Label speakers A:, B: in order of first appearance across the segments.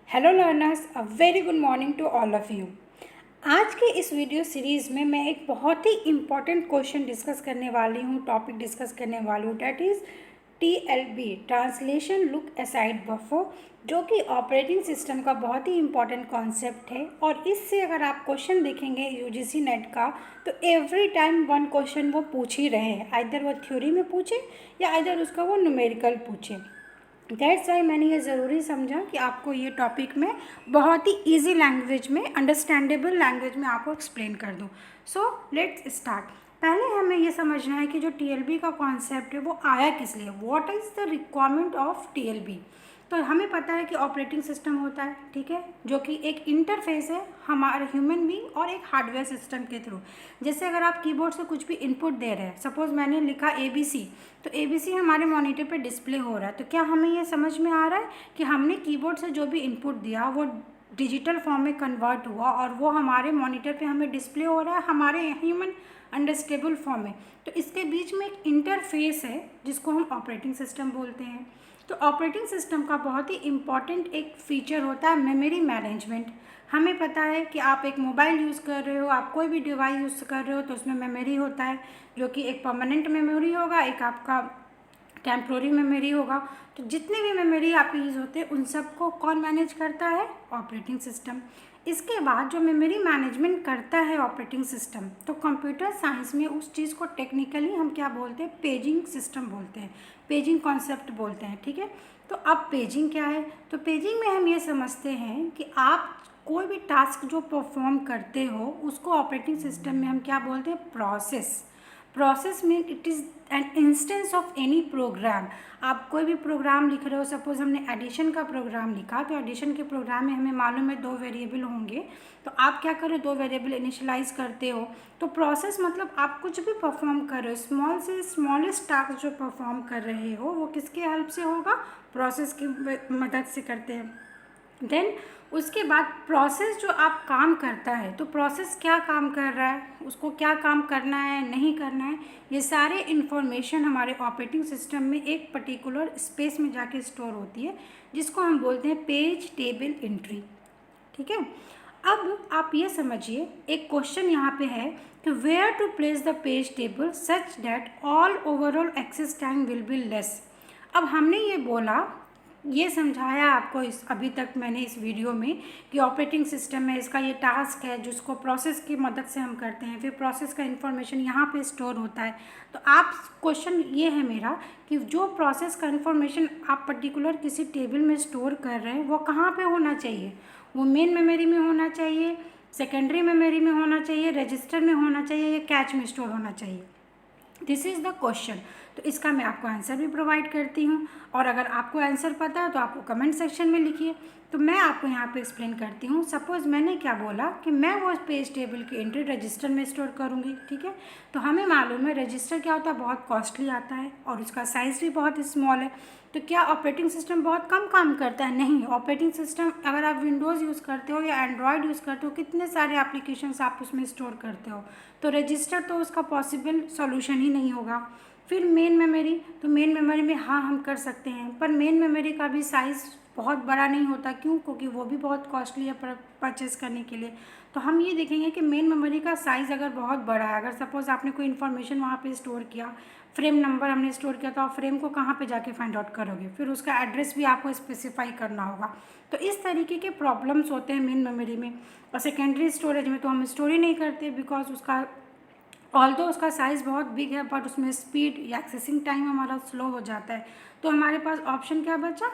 A: Hello learners, a very good morning to all of you. आज के इस video series में मैं एक बहुत ही इम्पॉर्टेंट क्वेश्चन डिस्कस करने वाली हूँ, टॉपिक डिस्कस करने वाली हूँ, that is TLB, translation lookaside buffer, जो कि ऑपरेटिंग सिस्टम का बहुत ही इम्पॉर्टेंट कॉन्सेप्ट है। और इससे अगर आप क्वेश्चन देखेंगे UGC नेट का, तो एवरी टाइम वन क्वेश्चन वो पूछ ही रहे हैं, आइदर वो थ्योरी में पूछे या आइदर उसका वो न्यूमेरिकल पूछे। दैट्स वाई मैंने ये ज़रूरी समझा कि आपको ये टॉपिक में बहुत ही ईजी लैंग्वेज में, अंडरस्टैंडेबल लैंग्वेज में आपको एक्सप्लेन कर दूँ। So let's start. पहले हमें ये समझना है कि जो TLB का कॉन्सेप्ट है वो आया किस लिए, what is the requirement of TLB। तो हमें पता है कि ऑपरेटिंग सिस्टम होता है, ठीक है, जो कि एक इंटरफेस है हमारे ह्यूमन बीइंग और एक हार्डवेयर सिस्टम के थ्रू। जैसे अगर आप कीबोर्ड से कुछ भी इनपुट दे रहे हैं, सपोज मैंने लिखा ABC, तो ABC हमारे मॉनिटर पे डिस्प्ले हो रहा है। तो क्या हमें ये समझ में आ रहा है कि हमने कीबोर्ड से जो भी इनपुट दिया वो डिजिटल फॉर्म में कन्वर्ट हुआ और वो हमारे मॉनिटर पे हमें डिस्प्ले हो रहा है हमारे ह्यूमन अंडरस्टेबल फॉर्म में। तो इसके बीच में एक इंटरफेस है जिसको हम ऑपरेटिंग सिस्टम बोलते हैं। तो ऑपरेटिंग सिस्टम का बहुत ही इम्पॉर्टेंट एक फीचर होता है मेमोरी मैनेजमेंट। हमें पता है कि आप एक मोबाइल यूज़ कर रहे हो, आप कोई भी डिवाइस यूज़ कर रहे हो, तो उसमें मेमोरी होता है, जो कि एक परमानेंट मेमोरी होगा, एक आपका टेम्प्रोरी मेमोरी होगा। तो जितने भी मेमोरी आपके यूज़ होते हैं उन सबको कौन मैनेज करता है? Operating system. इसके बाद जो मेमोरी मैनेजमेंट करता है ऑपरेटिंग सिस्टम, तो कंप्यूटर साइंस में उस चीज़ को टेक्निकली हम क्या बोलते हैं? पेजिंग सिस्टम बोलते हैं, पेजिंग कॉन्सेप्ट बोलते हैं, ठीक है। तो अब पेजिंग क्या है? तो पेजिंग में हम ये समझते हैं कि आप कोई भी टास्क जो परफॉर्म करते हो उसको ऑपरेटिंग सिस्टम में हम क्या बोलते हैं? प्रोसेस। प्रोसेस में it is an instance of any program. आप कोई भी प्रोग्राम लिख रहे हो, सपोज हमने एडिशन का प्रोग्राम लिखा, तो एडिशन के प्रोग्राम में हमें मालूम है 2 वेरिएबल होंगे, तो आप क्या करो, 2 वेरिएबल इनिशियलाइज करते हो। तो प्रोसेस मतलब आप कुछ भी परफॉर्म कर रहे हो, स्मॉल से स्मॉलेस्ट टास्क जो परफॉर्म कर रहे हो वो किसके हेल्प से होगा? प्रोसेस की मदद से करते हैं। देन उसके बाद प्रोसेस जो आप काम करता है, तो प्रोसेस क्या काम कर रहा है, उसको क्या काम करना है, नहीं करना है, ये सारे इन्फॉर्मेशन हमारे ऑपरेटिंग सिस्टम में एक पर्टिकुलर स्पेस में जाके स्टोर होती है, जिसको हम बोलते हैं पेज टेबल एंट्री, ठीक है। अब आप ये समझिए, एक क्वेश्चन यहाँ पे है कि where to place the page table such that all overall access time will be less. अब हमने ये बोला, ये समझाया आपको इस अभी तक मैंने इस वीडियो में कि ऑपरेटिंग सिस्टम में इसका ये टास्क है जिसको प्रोसेस की मदद से हम करते हैं, फिर प्रोसेस का इन्फॉर्मेशन यहाँ पे स्टोर होता है। तो आप क्वेश्चन ये है मेरा कि जो प्रोसेस का इन्फॉर्मेशन आप पर्टिकुलर किसी टेबल में स्टोर कर रहे हैं वो कहाँ पे होना चाहिए? वो मेन मेमोरी में होना चाहिए, सेकेंडरी मेमोरी में होना चाहिए, रजिस्टर में होना चाहिए, या कैच में स्टोर होना चाहिए? This is the question. तो इसका मैं आपको आंसर भी प्रोवाइड करती हूँ, और अगर आपको आंसर पता है तो आपको कमेंट सेक्शन में लिखिए। तो मैं आपको यहाँ पे एक्सप्लेन करती हूँ। सपोज़ मैंने क्या बोला कि मैं वो पेज टेबल की एंट्री रजिस्टर में स्टोर करूँगी, ठीक है। तो हमें मालूम है रजिस्टर क्या होता है, बहुत कॉस्टली आता है और उसका साइज़ भी बहुत स्मॉल है। तो क्या ऑपरेटिंग सिस्टम बहुत कम काम करता है? नहीं। ऑपरेटिंग सिस्टम अगर आप विंडोज़ यूज़ करते हो या एंड्रॉयड यूज़ करते हो, कितने सारे एप्लीकेशंस आप उसमें स्टोर करते हो, तो रजिस्टर तो उसका पॉसिबल सॉल्यूशन ही नहीं होगा। फिर मेन मेमोरी, तो मेन मेमोरी में हाँ हम कर सकते हैं, पर मेन मेमोरी का भी साइज़ बहुत बड़ा नहीं होता। क्यों? क्योंकि वो भी बहुत कॉस्टली है परचेस करने के लिए। तो हम ये देखेंगे कि मेन मेमोरी का साइज़ अगर बहुत बड़ा है, अगर सपोज़ आपने कोई इन्फॉर्मेशन वहाँ पे स्टोर किया, फ्रेम नंबर हमने स्टोर किया, तो आप फ्रेम को कहाँ पे जाके फाइंड आउट करोगे? फिर उसका एड्रेस भी आपको स्पेसिफाई करना होगा। तो इस तरीके के प्रॉब्लम्स होते हैं मेन मेमोरी में। और सेकेंडरी स्टोरेज में तो हम स्टोर ही नहीं करते, बिकॉज उसका ऑल्दो उसका साइज़ बहुत बिग है, बट उसमें स्पीड या एक्सेसिंग टाइम हमारा स्लो हो जाता है। तो हमारे पास ऑप्शन क्या बचा?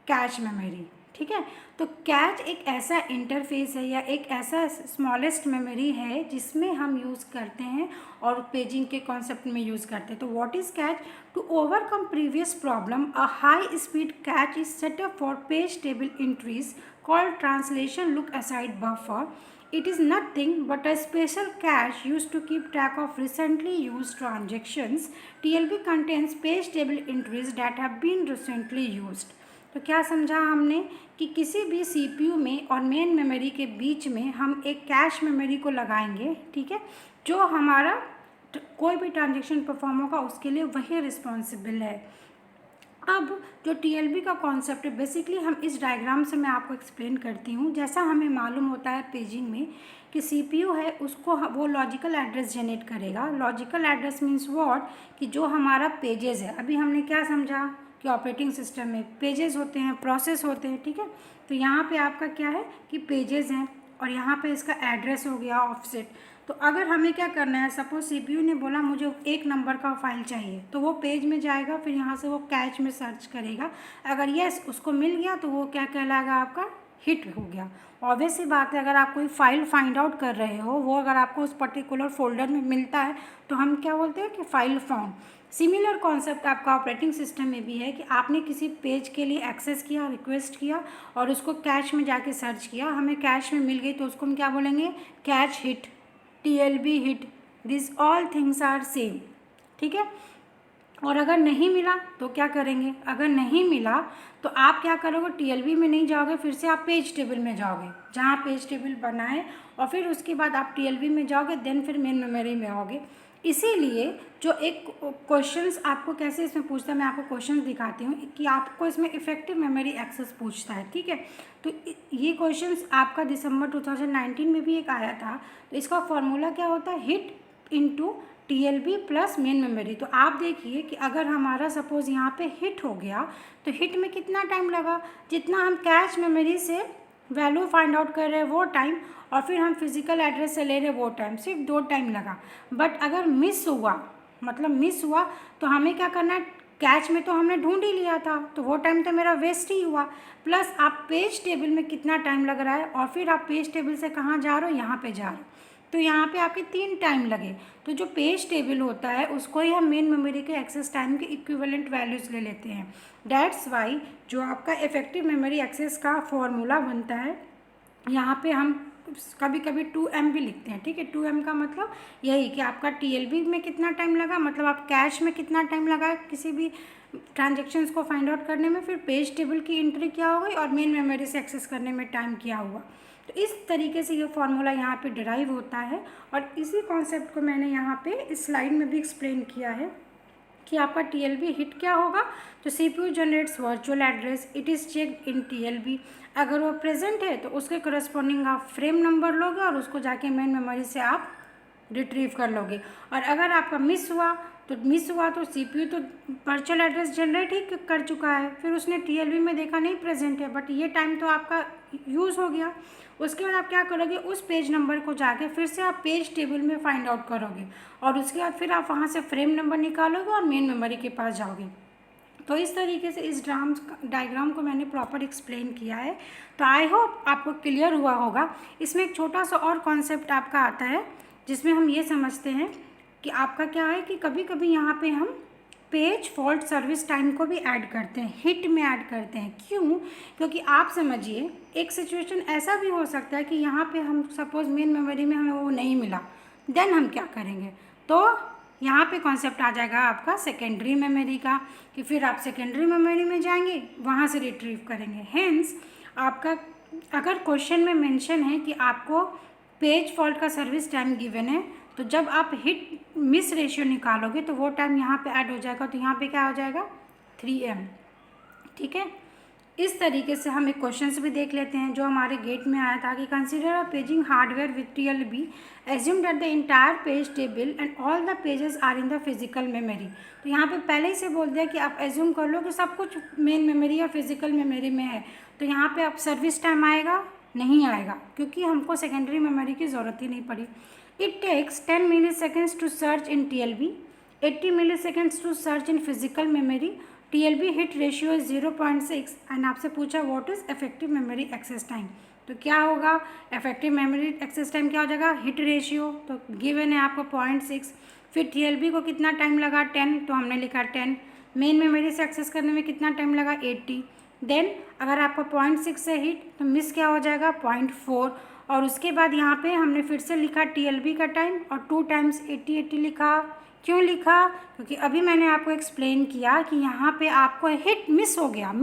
A: कैच मेमोरी, ठीक है। तो कैच एक ऐसा इंटरफेस है या एक ऐसा स्मॉलेस्ट मेमोरी है जिसमें हम यूज़ करते हैं और पेजिंग के कॉन्सेप्ट में यूज़ करते हैं। तो what is cache? To overcome previous problem, a high speed cache is set up for page table entries called translation lookaside buffer. It is nothing but a special cache used to keep track of recently used transactions. TLB contains page table entries that have been recently used. तो क्या समझा हमने कि किसी भी CPU में और main memory के बीच में हम एक कैश मेमोरी को लगाएंगे, ठीक है, जो हमारा कोई भी ट्रांजेक्शन परफॉर्म होगा उसके लिए वही रिस्पॉन्सिबल है। अब जो टीएलबी का कॉन्सेप्ट है, बेसिकली हम इस डायग्राम से मैं आपको एक्सप्लेन करती हूँ। जैसा हमें मालूम होता है पेजिंग में कि सीपीयू है उसको वो लॉजिकल एड्रेस जनरेट करेगा। लॉजिकल एड्रेस मीन्स व्हाट, कि जो हमारा पेजेस है, अभी हमने क्या समझा कि ऑपरेटिंग सिस्टम में पेजेस होते हैं, प्रोसेस होते हैं, ठीक है। तो यहाँ पे आपका क्या है कि पेजेस हैं और यहाँ पे इसका एड्रेस हो गया ऑफसेट। तो अगर हमें क्या करना है, सपोज सीपीयू ने बोला मुझे एक नंबर का फाइल चाहिए, तो वो पेज में जाएगा, फिर यहाँ से वो कैच में सर्च करेगा। अगर यस उसको मिल गया तो वो क्या कहलाएगा, आपका हिट हो गया। ऑब्वियस सी बात है, अगर आप कोई फाइल फाइंड आउट कर रहे हो, वो अगर आपको उस पर्टिकुलर फोल्डर में मिलता है तो हम क्या बोलते हैं कि फाइल फाउंड। सिमिलर कॉन्सेप्ट आपका ऑपरेटिंग सिस्टम में भी है कि आपने किसी पेज के लिए एक्सेस किया, रिक्वेस्ट किया और उसको कैश में जाके सर्च किया, हमें कैश में मिल गई तो उसको हम क्या बोलेंगे, cache hit, TLB hit, this all things are same, ठीक है। और अगर नहीं मिला तो क्या करेंगे, अगर नहीं मिला तो आप क्या करोगे, टीएलबी में नहीं जाओगे, फिर से आप पेज टेबल में जाओगे, जहाँ पेज टेबल बनाए, और फिर उसके बाद आप टीएलबी में जाओगे, देन फिर मेन मेमोरी में आओगे। इसीलिए जो एक क्वेश्चंस आपको कैसे इसमें पूछता है, मैं आपको क्वेश्चंस दिखाती हूँ कि आपको इसमें इफेक्टिव मेमोरी एक्सेस पूछता है, ठीक है। तो ये क्वेश्चंस आपका दिसंबर 2019 में भी एक आया था। तो इसका फॉर्मूला क्या होता है, hit into TLB plus main memory. तो आप देखिए कि अगर हमारा सपोज यहाँ पे हिट हो गया तो हिट में कितना टाइम लगा, जितना हम कैच मेमोरी से वैल्यू फाइंड आउट कर रहे हैं वो टाइम, और फिर हम फिजिकल एड्रेस से ले रहे वो टाइम, सिर्फ 2 टाइम लगा। बट अगर मिस हुआ, मतलब मिस हुआ, तो हमें क्या करना है, कैच में तो हमने ढूंढ ही लिया था, तो वो टाइम तो मेरा वेस्ट ही हुआ। प्लस आप पेज टेबल में कितना टाइम लग रहा है, और फिर आप पेज टेबल से कहाँ जा रहे हो, यहाँ पे जा रहे हो, तो यहाँ पे आपके 3 टाइम लगे। तो जो पेज टेबल होता है उसको ही हम मेन मेमोरी के एक्सेस टाइम के इक्विवेलेंट वैल्यूज़ ले लेते हैं। डैट्स वाई जो आपका इफेक्टिव मेमोरी एक्सेस का फॉर्मूला बनता है, यहाँ पे हम कभी कभी 2m भी लिखते हैं, ठीक है। 2m का मतलब यही कि आपका टीएलबी में कितना टाइम लगा, मतलब आप कैश में कितना टाइम लगा किसी भी ट्रांजेक्शन्स को फाइंड आउट करने में, फिर पेज टेबल की एंट्री क्या हो गई, और मेन मेमोरी से एक्सेस करने में टाइम क्या हुआ। तो इस तरीके से ये फार्मूला यहाँ पे डिराइव होता है, और इसी कॉन्सेप्ट को मैंने यहाँ पे इस स्लाइड में भी एक्सप्लेन किया है कि आपका टीएलबी हिट क्या होगा। तो CPU generates virtual address, it is checked in TLB, अगर वो प्रेजेंट है तो उसके करस्पॉन्डिंग आप फ्रेम नंबर लोगे और उसको जाके मेन मेमोरी से आप रिट्रीव कर लोगे। और अगर आपका मिस हुआ तो सीपीयू तो वर्चुअल एड्रेस जनरेट ही कर चुका है, फिर उसने टीएलबी में देखा नहीं प्रेजेंट है, बट ये टाइम तो आपका यूज़ हो गया। उसके बाद आप क्या करोगे, उस पेज नंबर को जाके फिर से आप पेज टेबल में फाइंड आउट करोगे, और उसके बाद फिर आप वहाँ से फ्रेम नंबर निकालोगे और मेन मेमोरी के पास जाओगे। तो इस तरीके से इस डायग्राम को मैंने प्रॉपर एक्सप्लेन किया है। तो आई होप आपको क्लियर हुआ होगा। इसमें एक छोटा सा और कॉन्सेप्ट आपका आता है जिसमें हम ये समझते हैं कि आपका क्या है कि कभी कभी यहाँ पे हम पेज फॉल्ट सर्विस टाइम को भी ऐड करते हैं, हिट में ऐड करते हैं। क्यों? क्योंकि आप समझिए एक सिचुएशन ऐसा भी हो सकता है कि यहाँ पे हम सपोज मेन मेमोरी में हमें वो नहीं मिला, देन हम क्या करेंगे, तो यहाँ पे कॉन्सेप्ट आ जाएगा आपका सेकेंडरी मेमोरी का, कि फिर आप सेकेंडरी मेमोरी में जाएंगे, वहाँ से रिट्रीव करेंगे। हेंस आपका अगर क्वेश्चन में मेंशन है कि आपको पेज फॉल्ट का सर्विस टाइम गिवन है, तो जब आप हिट मिस रेशियो निकालोगे तो वो टाइम यहाँ पे ऐड हो जाएगा, तो यहाँ पे क्या हो जाएगा 3m, ठीक है। इस तरीके से हम एक क्वेश्चन भी देख लेते हैं जो हमारे गेट में आया था कि consider a paging hardware with TLB, assume that the entire page table and all the pages are in the physical memory. तो यहाँ पे पहले ही से बोल दिया कि आप एज्यूम कर लो कि सब कुछ मेन मेमोरी या फिजिकल मेमोरी में है, तो यहाँ पे आप सर्विस टाइम आएगा नहीं आएगा, क्योंकि हमको सेकेंडरी मेमोरी की ज़रूरत ही नहीं पड़ी। It takes 10 milliseconds to search in TLB, 80 milliseconds to search in physical memory. TLB hit ratio is 0.6 and आपसे पूछा what is effective memory access time, तो क्या होगा effective memory access time क्या हो जाएगा, hit ratio तो given है आपको 0.6, फिर TLB को कितना टाइम लगा 10, तो हमने लिखा 10, मेन मेमोरी से एक्सेस करने में कितना टाइम लगा 80, देन अगर आपका 0.6 है हिट तो मिस क्या हो जाएगा 0.4, और उसके बाद यहाँ पे हमने फिर से लिखा टीएलबी का टाइम और 2 टाइम्स 80 लिखा। क्यों लिखा? क्योंकि अभी मैंने आपको एक्सप्लेन किया कि यहाँ पे आपको हिट मिस हो गया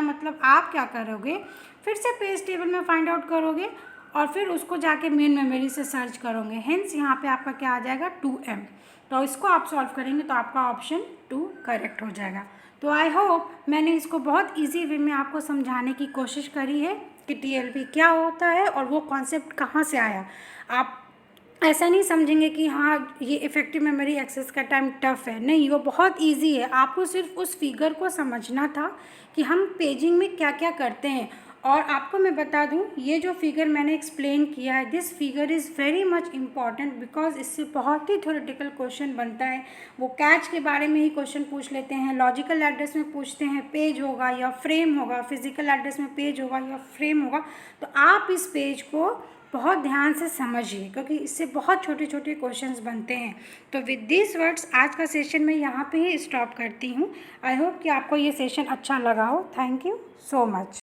A: मतलब आप क्या करोगे, फिर से पेज टेबल में फाइंड आउट करोगे और फिर उसको जाके मेन मेमोरी से सर्च करोगे। हेंस यहाँ पे आपका क्या आ जाएगा 2m। तो इसको आप सॉल्व करेंगे तो आपका ऑप्शन 2 करेक्ट हो जाएगा। तो आई होप मैंने इसको बहुत इजी वे में आपको समझाने की कोशिश करी है कि टीएलबी क्या होता है और वो कॉन्सेप्ट कहाँ से आया। आप ऐसा नहीं समझेंगे कि हाँ ये इफ़ेक्टिव मेमोरी एक्सेस का टाइम टफ़ है, नहीं, वो बहुत इजी है। आपको सिर्फ उस फिगर को समझना था कि हम पेजिंग में क्या क्या करते हैं। और आपको मैं बता दूं, ये जो फिगर मैंने एक्सप्लेन किया है, this figure is very much important because इससे बहुत ही थ्योरेटिकल क्वेश्चन बनता है। वो कैच के बारे में ही क्वेश्चन पूछ लेते हैं, लॉजिकल एड्रेस में पूछते हैं पेज होगा या फ्रेम होगा, फिजिकल एड्रेस में पेज होगा या फ्रेम होगा। तो आप इस पेज को बहुत ध्यान से समझिए क्योंकि इससे बहुत छोटे छोटे क्वेश्चंस बनते हैं। तो विद दिस वर्ड्स आज का सेशन मैं यहाँ पे ही स्टॉप करती हूँ। आई होप कि आपको ये सेशन अच्छा लगा हो। Thank you so much.